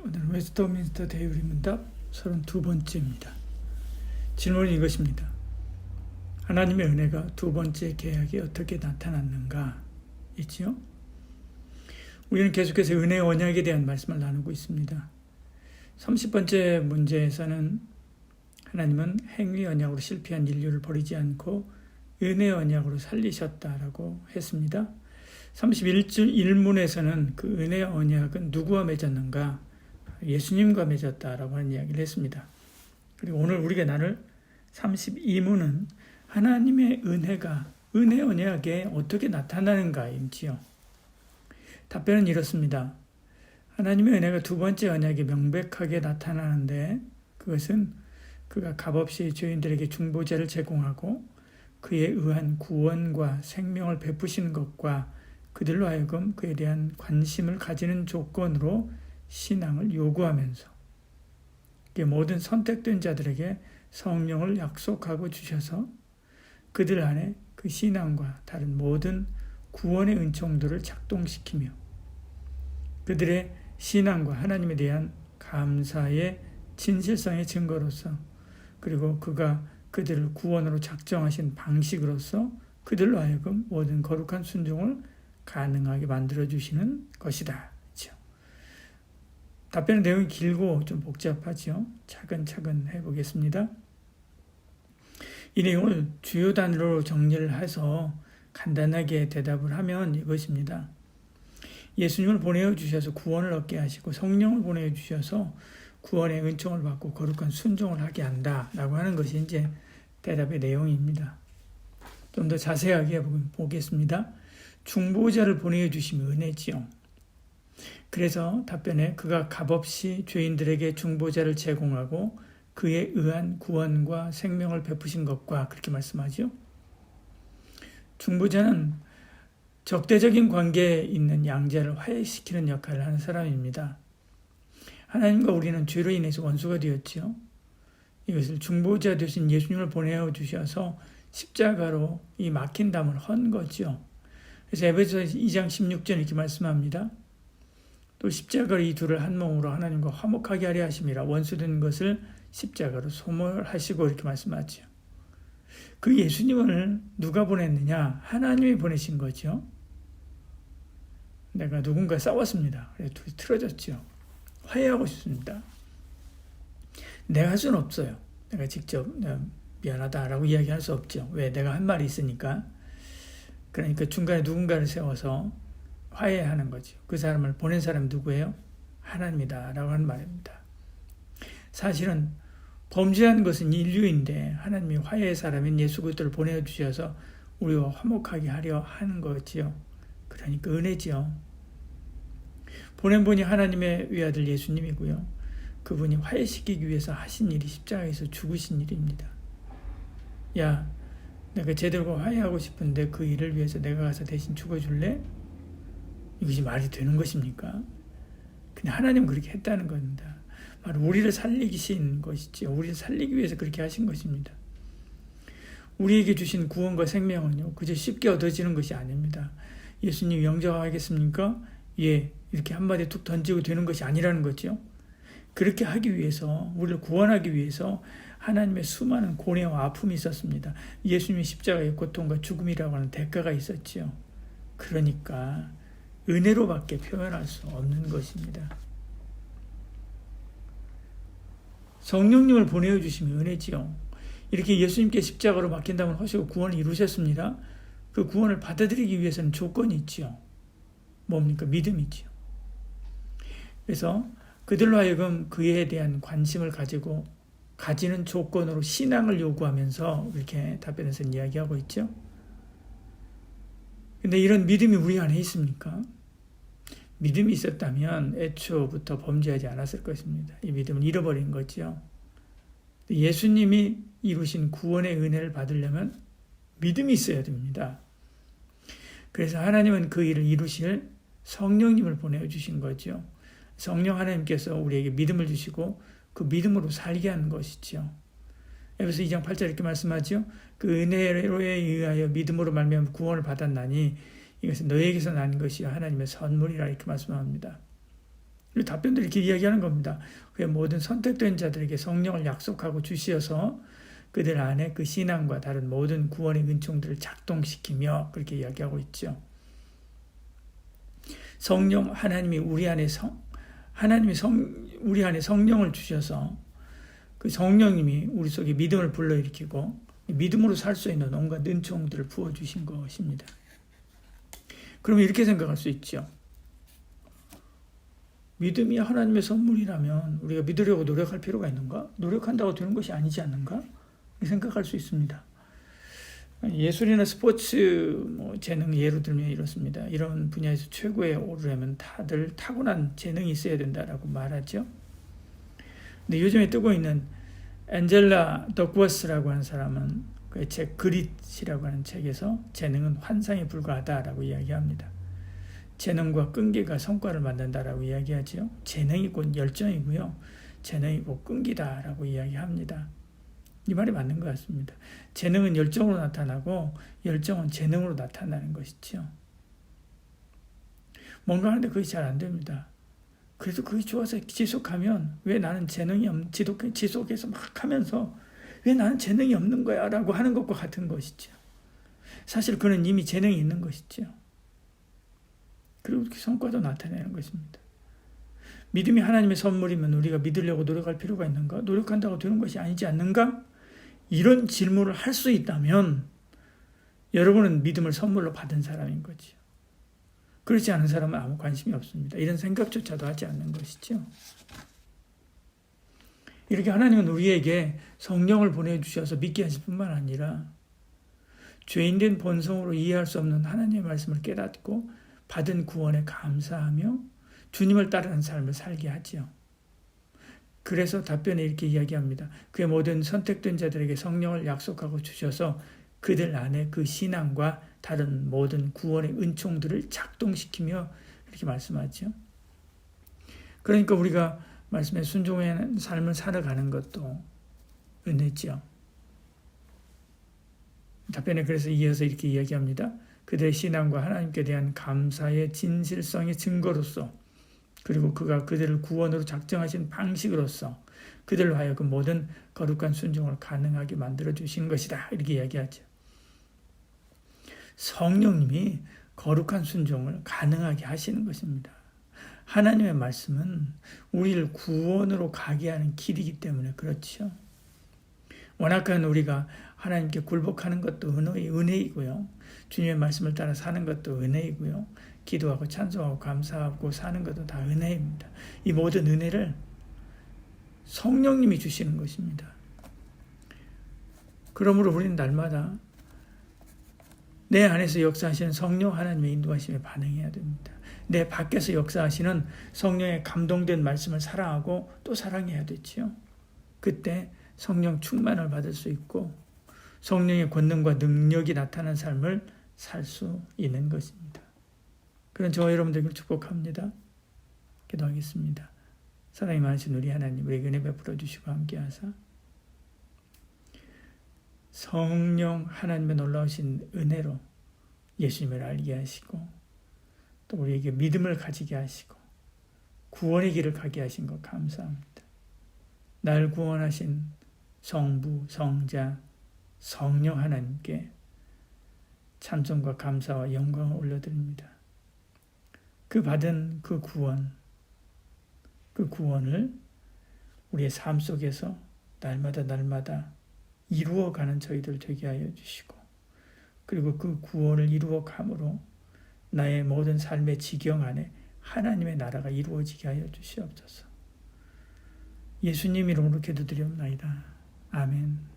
오늘은 웨스트민스터 대유리 문답 32번째입니다. 질문은 이것입니다. 하나님의 은혜가 두 번째 계약에 어떻게 나타났는가? 있지요? 우리는 계속해서 은혜의 언약에 대한 말씀을 나누고 있습니다. 30번째 문제에서는 하나님은 행위 언약으로 실패한 인류를 버리지 않고 은혜의 언약으로 살리셨다라고 했습니다. 31문에서는 그 은혜의 언약은 누구와 맺었는가? 예수님과 맺었다라고 하는 이야기를 했습니다. 그리고 오늘 우리가 나눌 32문은 하나님의 은혜가 은혜 언약에 어떻게 나타나는가인지요. 답변은 이렇습니다. 하나님의 은혜가 두 번째 언약에 명백하게 나타나는데 그것은 그가 값없이 죄인들에게 중보자를 제공하고 그에 의한 구원과 생명을 베푸신 것과 그들로 하여금 그에 대한 관심을 가지는 조건으로 신앙을 요구하면서 모든 선택된 자들에게 성령을 약속하고 주셔서 그들 안에 그 신앙과 다른 모든 구원의 은총들을 작동시키며 그들의 신앙과 하나님에 대한 감사의 진실성의 증거로서 그리고 그가 그들을 구원으로 작정하신 방식으로서 그들로 하여금 모든 거룩한 순종을 가능하게 만들어주시는 것이다. 그렇죠? 답변의 내용이 길고 좀 복잡하죠. 차근차근 해보겠습니다. 이 내용을 주요 단어로 정리를 해서 간단하게 대답을 하면 이것입니다. 예수님을 보내주셔서 구원을 얻게 하시고 성령을 보내주셔서 구원의 은총을 받고 거룩한 순종을 하게 한다라고 하는 것이 이제 대답의 내용입니다. 좀 더 자세하게 보겠습니다. 중보자를 보내주심이 은혜지요. 그래서 답변에 그가 값없이 죄인들에게 중보자를 제공하고 그에 의한 구원과 생명을 베푸신 것과 그렇게 말씀하죠. 중보자는 적대적인 관계에 있는 양자를 화해시키는 역할을 하는 사람입니다. 하나님과 우리는 죄로 인해서 원수가 되었지요. 이것을 중보자 되신 예수님을 보내주셔서 십자가로 이 막힌 담을 헌 거죠. 그래서 에베소서 2장 16절 이렇게 말씀합니다. 또 십자가로 이 둘을 한 몸으로 하나님과 화목하게 하려 하심이라 원수된 것을 십자가로 소멸하시고 이렇게 말씀하죠. 그 예수님을 누가 보냈느냐? 하나님이 보내신 거죠. 내가 누군가 싸웠습니다. 그래서 둘이 틀어졌죠. 화해하고 싶습니다. 내가 할 수는 없어요. 내가 직접 미안하다라고 이야기할 수 없죠. 왜? 내가 한 말이 있으니까. 그러니까 중간에 누군가를 세워서 화해하는 거죠. 그 사람을 보낸 사람이 누구예요? 하나님이다 라고 하는 말입니다. 사실은 범죄한 것은 인류인데 하나님이 화해의 사람인 예수 그리스도를 보내주셔서 우리와 화목하게 하려 하는 거지요. 그러니까 은혜지요. 보낸 분이 하나님의 외아들 예수님이고요. 그분이 화해시키기 위해서 하신 일이 십자가에서 죽으신 일입니다. 야, 내가 쟤들과 화해하고 싶은데 그 일을 위해서 내가 가서 대신 죽어줄래? 이것이 말이 되는 것입니까? 그냥 하나님은 그렇게 했다는 겁니다. 바로 우리를 살리신 것이죠. 우리를 살리기 위해서 그렇게 하신 것입니다. 우리에게 주신 구원과 생명은요, 그저 쉽게 얻어지는 것이 아닙니다. 예수님 영접하겠습니까? 예, 이렇게 한마디 툭 던지고 되는 것이 아니라는 거죠. 그렇게 하기 위해서, 우리를 구원하기 위해서 하나님의 수많은 고뇌와 아픔이 있었습니다. 예수님의 십자가의 고통과 죽음이라고 하는 대가가 있었죠. 그러니까 은혜로밖에 표현할 수 없는 것입니다. 성령님을 보내주시면 은혜지요. 이렇게 예수님께 십자가로 막힌 담을 하시고 구원을 이루셨습니다. 그 구원을 받아들이기 위해서는 조건이 있죠. 뭡니까? 믿음이죠. 그래서 그들로 하여금 그에 대한 관심을 가지는 조건으로 신앙을 요구하면서 이렇게 답변에서 이야기하고 있죠. 근데 이런 믿음이 우리 안에 있습니까? 믿음이 있었다면 애초부터 범죄하지 않았을 것입니다. 이 믿음을 잃어버린 거죠. 예수님이 이루신 구원의 은혜를 받으려면 믿음이 있어야 됩니다. 그래서 하나님은 그 일을 이루실 성령님을 보내주신 거죠. 성령 하나님께서 우리에게 믿음을 주시고 그 믿음으로 살게 하는 것이죠. 에베소 2장 8절 이렇게 말씀하죠. 그 은혜로에 의하여 믿음으로 말미암아 구원을 받았나니 이것은 너에게서 난 것이요 하나님의 선물이라 이렇게 말씀합니다. 답변도 이렇게 이야기하는 겁니다. 그의 모든 선택된 자들에게 성령을 약속하고 주시어서 그들 안에 그 신앙과 다른 모든 구원의 은총들을 작동시키며 그렇게 이야기하고 있죠. 성령 하나님이 우리 안에 우리 안에 성령을 주셔서 그 성령님이 우리 속에 믿음을 불러일으키고 믿음으로 살 수 있는 온갖 은총들을 부어주신 것입니다. 그러면 이렇게 생각할 수 있죠. 믿음이 하나님의 선물이라면 우리가 믿으려고 노력할 필요가 있는가? 노력한다고 되는 것이 아니지 않는가? 생각할 수 있습니다. 예술이나 스포츠 재능 예로 들면 이렇습니다. 이런 분야에서 최고에 오르려면 다들 타고난 재능이 있어야 된다라고 말하죠. 근데 요즘에 뜨고 있는 앤젤라 덕워스라고 하는 사람은 그 책 그릿이라고 하는 책에서 재능은 환상에 불과하다라고 이야기합니다. 재능과 끈기가 성과를 만든다라고 이야기하죠. 재능이 곧 열정이고요. 재능이 곧 끈기다라고 이야기합니다. 이 말이 맞는 것 같습니다. 재능은 열정으로 나타나고 열정은 재능으로 나타나는 것이죠. 뭔가 하는데 그게 잘 안 됩니다. 그래도 그게 좋아서 지속하면 왜 나는 지속해서 막 하면서 왜 나는 재능이 없는 거야 라고 하는 것과 같은 것이죠. 사실 그는 이미 재능이 있는 것이죠. 그리고 그 성과도 나타내는 것입니다. 믿음이 하나님의 선물이면 우리가 믿으려고 노력할 필요가 있는가? 노력한다고 되는 것이 아니지 않는가? 이런 질문을 할 수 있다면 여러분은 믿음을 선물로 받은 사람인 거죠. 그렇지 않은 사람은 아무 관심이 없습니다. 이런 생각조차도 하지 않는 것이죠. 이렇게 하나님은 우리에게 성령을 보내주셔서 믿게 하실 뿐만 아니라 죄인된 본성으로 이해할 수 없는 하나님의 말씀을 깨닫고 받은 구원에 감사하며 주님을 따르는 삶을 살게 하지요. 그래서 답변에 이렇게 이야기합니다. 그의 모든 선택된 자들에게 성령을 약속하고 주셔서 그들 안에 그 신앙과 다른 모든 구원의 은총들을 작동시키며 이렇게 말씀하죠. 그러니까 우리가 말씀에 순종의 삶을 살아가는 것도 은혜죠. 답변에 그래서 이어서 이렇게 이야기합니다. 그들의 신앙과 하나님께 대한 감사의 진실성의 증거로서 그리고 그가 그들을 구원으로 작정하신 방식으로서 그들로 하여금 모든 거룩한 순종을 가능하게 만들어주신 것이다. 이렇게 이야기하죠. 성령님이 거룩한 순종을 가능하게 하시는 것입니다. 하나님의 말씀은 우리를 구원으로 가게 하는 길이기 때문에 그렇죠. 워낙한 우리가 하나님께 굴복하는 것도 은혜이고요. 주님의 말씀을 따라 사는 것도 은혜이고요. 기도하고 찬송하고 감사하고 사는 것도 다 은혜입니다. 이 모든 은혜를 성령님이 주시는 것입니다. 그러므로 우리는 날마다 내 안에서 역사하시는 성령 하나님의 인도하심에 반응해야 됩니다. 내 밖에서 역사하시는 성령의 감동된 말씀을 사랑하고 또 사랑해야 되지요. 그때 성령 충만을 받을 수 있고 성령의 권능과 능력이 나타나는 삶을 살 수 있는 것입니다. 그런 저와 여러분들을 축복합니다. 기도하겠습니다. 사랑이 많으신 우리 하나님, 우리에게 은혜 베풀어 주시고 함께하사 성령 하나님의 놀라우신 은혜로 예수님을 알게 하시고 또 우리에게 믿음을 가지게 하시고 구원의 길을 가게 하신 것 감사합니다. 날 구원하신 성부, 성자, 성령 하나님께 찬송과 감사와 영광을 올려드립니다. 그 받은 그 구원을 우리의 삶 속에서 날마다 이루어가는 저희들 되게 하여 주시고 그리고 그 구원을 이루어감으로 나의 모든 삶의 지경 안에 하나님의 나라가 이루어지게 하여 주시옵소서. 예수님 이름으로 기도드리옵나이다. 아멘.